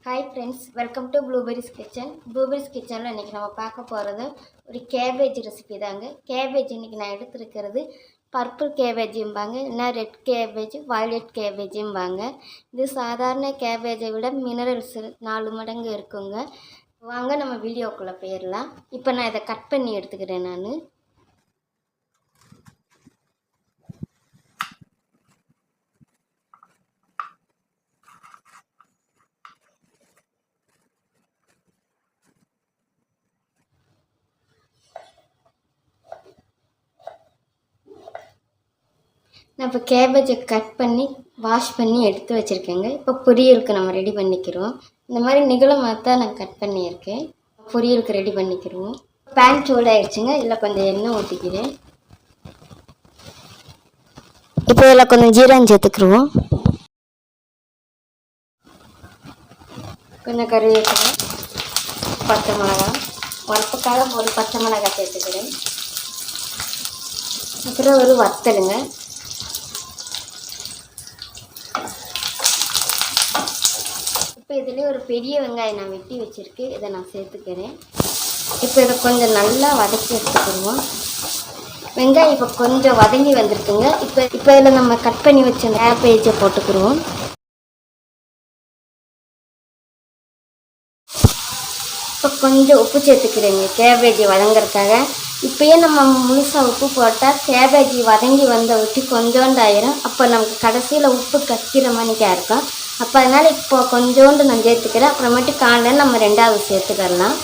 Hi friends, welcome to blueberries kitchen. Blueberries கிச்சனில் இன்றைக்கி நம்ம பார்க்க போகிறது ஒரு கேபேஜ் ரெசிபி தாங்க. கேபேஜ் இன்றைக்கி நான் எடுத்துருக்கிறது பர்பிள் கேபேஜும்பாங்க, இல்லைனா ரெட் கேபேஜ், வயலட் கேபேஜும்பாங்க. இது சாதாரண கேபேஜை விட மினரல்ஸ் 4 மடங்கு இருக்குங்க. வாங்க நம்ம வீடியோக்குள்ளே போயிடலாம். இப்போ நான் இதை கட் பண்ணி எடுத்துக்கிறேன். நான் இப்போ கேபேஜை கட் பண்ணி வாஷ் பண்ணி எடுத்து வச்சுருக்கேங்க. இப்போ பொரியலுக்கு நம்ம ரெடி பண்ணிக்கிறோம். இந்த மாதிரி நிகழமாக தான் நான் கட் பண்ணியிருக்கேன். பொரியலுக்கு ரெடி பண்ணிக்கிறோம். பேன் சூடாகிடுச்சுங்க. இதில் கொஞ்சம் எண்ணெய் ஊற்றிக்கிறேன். இப்போ இதில் கொஞ்சம் ஜீரகம் சேர்த்துக்குருவோம். கொஞ்சம் கருவேப்பிலை, பச்சை மிளகாய், வறுப்புக்காக ஒரு பச்சை மிளகாய் சேர்த்துக்கிறேன். அப்புறம் ஒரு வத்தலுங்க. இப்போ இதுலேயே ஒரு பெரிய வெங்காயம் நான் வெட்டி வச்சுருக்கேன். இதை நான் சேர்த்துக்கிறேன். இப்போ இதை கொஞ்சம் நல்லா வதக்கி எடுத்துக்கிடுவோம். வெங்காயம் இப்போ கொஞ்சம் வதங்கி வந்திருக்குங்க. இப்போ இதில் நம்ம கட் பண்ணி வச்ச கேபேஜை போட்டுக்கிடுவோம். இப்போ கொஞ்சம் உப்பு சேர்த்துக்கிறேங்க கேபேஜ் வதங்கிறதுக்காக. இப்போயே நம்ம முழுசாக உப்பு போட்டால் கேபேஜ் வதங்கி வந்த ஊற்றி கொஞ்சோண்டு ஆயிரும். அப்போ நமக்கு கடைசியில் உப்பு கக்கிற மாதிரிக்கா இருக்கும். அப்போ அதனால் இப்போ கொஞ்சோண்டு நான் சேர்த்துக்கிறேன். அப்புறமேட்டு காலையில் நம்ம 2வது சேர்த்துக்கலாம்.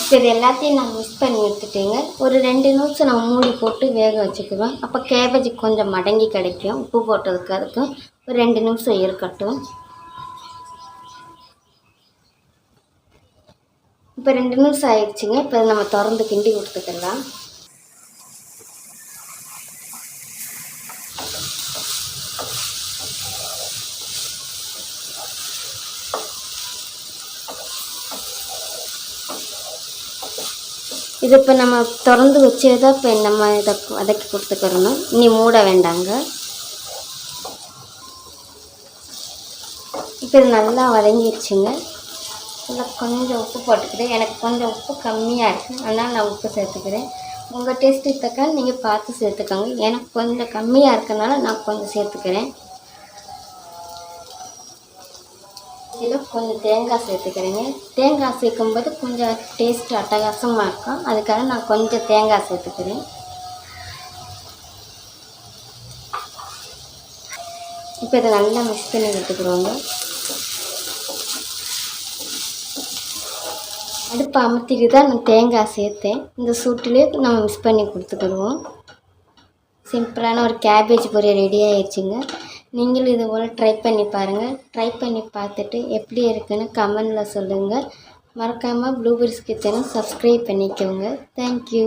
இப்போ இது எல்லாத்தையும் நான் மிக்ஸ் பண்ணி எடுத்துட்டேங்க. ஒரு 2 நிமிஷம் நான் மூடி போட்டு வேக வச்சுக்குவேன். அப்போ கேபேஜ் கொஞ்சம் மடங்கி கிடைக்கும். உப்பு போட்டதுக்கு அதுக்கும் ஒரு 2 நிமிஷம் இருக்கட்டும். இப்போ 2 நிமிஷம் ஆயிடுச்சுங்க. இப்போ நம்ம திறந்து கிண்டி கொடுத்துக்கலாம். இது இப்போ நம்ம திறந்து வச்சேதான் இப்போ நம்ம இதை வதக்கி கொடுத்துக்கிறணும். இனி மூட வேண்டாங்க. இப்போ இது நல்லா வதங்கிடுச்சுங்க. இதில் கொஞ்சம் உப்பு போட்டுக்கிறேன். எனக்கு கொஞ்சம் உப்பு கம்மியாக இருக்குது, அதனால் நான் உப்பு சேர்த்துக்கிறேன். உங்கள் டேஸ்ட்டுக்கு தக்க நீங்கள் பார்த்து சேர்த்துக்கோங்க. எனக்கு கொஞ்சம் கம்மியாக இருக்கனால நான் கொஞ்சம் சேர்த்துக்கிறேன். இதில் கொஞ்சம் தேங்காய் சேர்த்துக்கிறேங்க. தேங்காய் சேர்க்கும்போது கொஞ்சம் டேஸ்ட் அட்டகாசமாக இருக்கும். அதுக்காக நான் கொஞ்சம் தேங்காய் சேர்த்துக்கிறேன். இப்போ இதை நல்லா மிக்ஸ் பண்ணி எடுத்துக்கிறோங்க. அடுப்பு அமர்த்திட்டு தான் நான் தேங்காய் சேர்த்தேன். இந்த சூட்டிலே நம்ம மிக்ஸ் பண்ணி கொடுத்துக்கிடுவோம். சிம்பிளான ஒரு கேபேஜ் பொரியல் ரெடி ஆயிடுச்சுங்க. நீங்களும் இது போல் ட்ரை பண்ணி பாருங்கள். ட்ரை பண்ணி பார்த்துட்டு எப்படி இருக்குன்னு கமெண்டில் சொல்லுங்கள். மறக்காமல் ப்ளூபெரிஸ் கிச்சனை சப்ஸ்கிரைப் பண்ணிக்கோங்க. தேங்க்யூ.